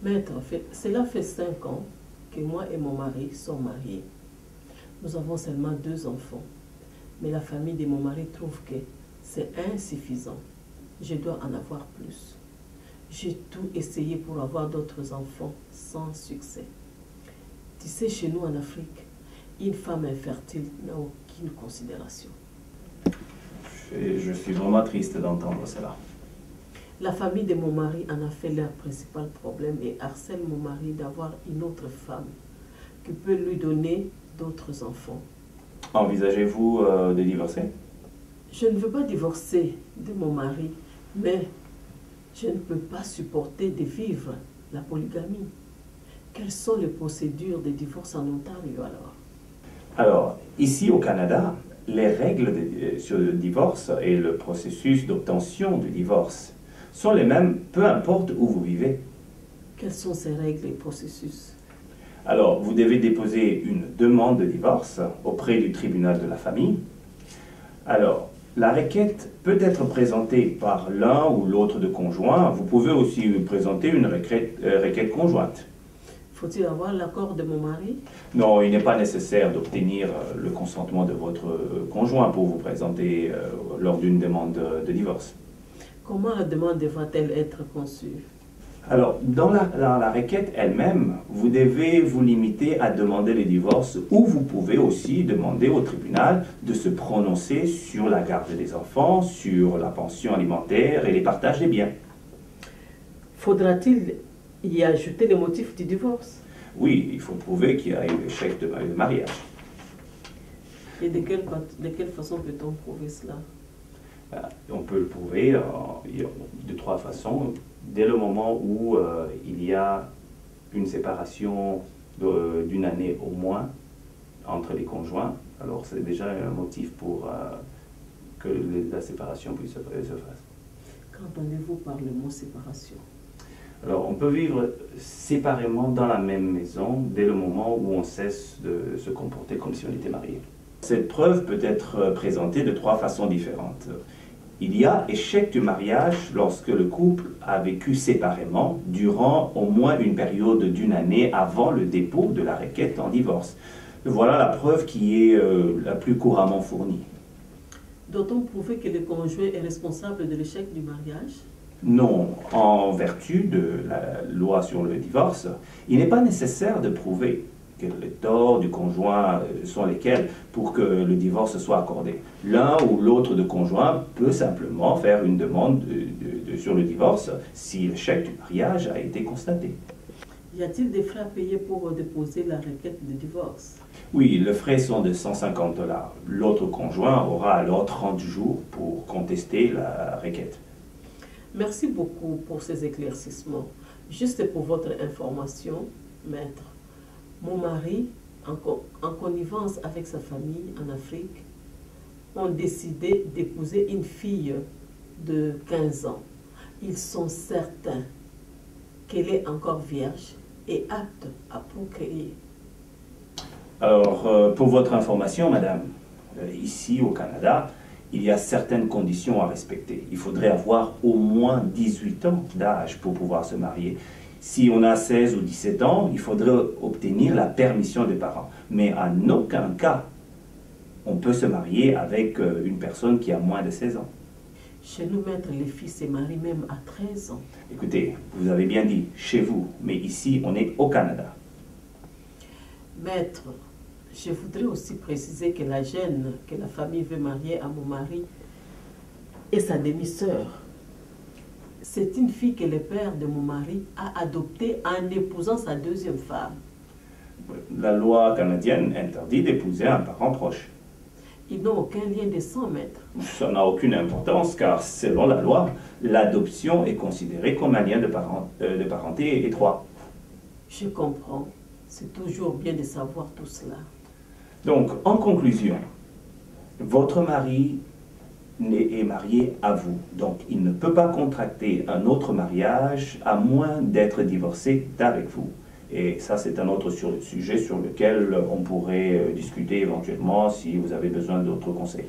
Maître, cela fait 5 ans que moi et mon mari sommes mariés. Nous avons seulement 2 enfants. Mais la famille de mon mari trouve que c'est insuffisant. Je dois en avoir plus. J'ai tout essayé pour avoir d'autres enfants sans succès. Tu sais, chez nous en Afrique, une femme infertile n'a aucune considération. Je suis vraiment triste d'entendre cela. La famille de mon mari en a fait leur principal problème et harcèle mon mari d'avoir une autre femme qui peut lui donner d'autres enfants. Envisagez-vous de divorcer? Je ne veux pas divorcer de mon mari, mais je ne peux pas supporter de vivre la polygamie. Quelles sont les procédures de divorce en Ontario alors? Alors, ici au Canada, les règles sur le divorce et le processus d'obtention du divorce sont les mêmes, peu importe où vous vivez. Quelles sont ces règles et processus? Alors, vous devez déposer une demande de divorce auprès du tribunal de la famille. Alors, la requête peut être présentée par l'un ou l'autre de conjoint. Vous pouvez aussi présenter une requête conjointe. Faut-il avoir l'accord de mon mari? Non, il n'est pas nécessaire d'obtenir le consentement de votre conjoint pour vous présenter lors d'une demande de divorce. Comment la demande devra-t-elle être conçue? Alors, dans la requête elle-même, vous devez vous limiter à demander le divorce ou vous pouvez aussi demander au tribunal de se prononcer sur la garde des enfants, sur la pension alimentaire et les partages des biens. Faudra-t-il y ajouter le motif du divorce? Oui, il faut prouver qu'il y a eu échec de mariage. Et de quelle façon peut-on prouver cela? On peut le prouver de 3 façons. Dès le moment où il y a une séparation d'une année au moins entre les conjoints, alors c'est déjà un motif pour que la séparation puisse se fasse. Qu'entendez-vous par le mot séparation? Alors on peut vivre séparément dans la même maison dès le moment où on cesse de se comporter comme si on était marié. Cette preuve peut être présentée de 3 façons différentes. Il y a échec du mariage lorsque le couple a vécu séparément durant au moins une période d'une année avant le dépôt de la requête en divorce. Voilà la preuve qui est la plus couramment fournie. Doit-on prouver que le conjoint est responsable de l'échec du mariage? Non, en vertu de la loi sur le divorce, il n'est pas nécessaire de prouver que les torts du conjoint sont lesquels pour que le divorce soit accordé. L'un ou l'autre de conjoint peut simplement faire une demande sur le divorce si l'échec du mariage a été constaté. Y a-t-il des frais à payer pour déposer la requête de divorce? Oui, les frais sont de 150 $. L'autre conjoint aura alors 30 jours pour contester la requête. Merci beaucoup pour ces éclaircissements. Juste pour votre information, maître, mon mari, en connivence avec sa famille en Afrique, ont décidé d'épouser une fille de 15 ans. Ils sont certains qu'elle est encore vierge et apte à procréer. Alors, pour votre information, madame, ici au Canada, il y a certaines conditions à respecter. Il faudrait avoir au moins 18 ans d'âge pour pouvoir se marier. Si on a 16 ou 17 ans, il faudrait obtenir la permission des parents. Mais en aucun cas, on peut se marier avec une personne qui a moins de 16 ans. Chez nous, maître, les filles se marient même à 13 ans. Écoutez, vous avez bien dit chez vous, mais ici, on est au Canada. Maître, je voudrais aussi préciser que la jeune que la famille veut marier à mon mari est sa demi-sœur. C'est une fille que le père de mon mari a adoptée en épousant sa deuxième femme. La loi canadienne interdit d'épouser un parent proche. Ils n'ont aucun lien de sang, maître. Ça n'a aucune importance car, selon la loi, l'adoption est considérée comme un lien de parenté étroit. Je comprends. C'est toujours bien de savoir tout cela. Donc, en conclusion, votre mari est marié à vous. Donc, il ne peut pas contracter un autre mariage à moins d'être divorcé d'avec vous. Et ça, c'est un autre sujet sur lequel on pourrait discuter éventuellement si vous avez besoin d'autres conseils.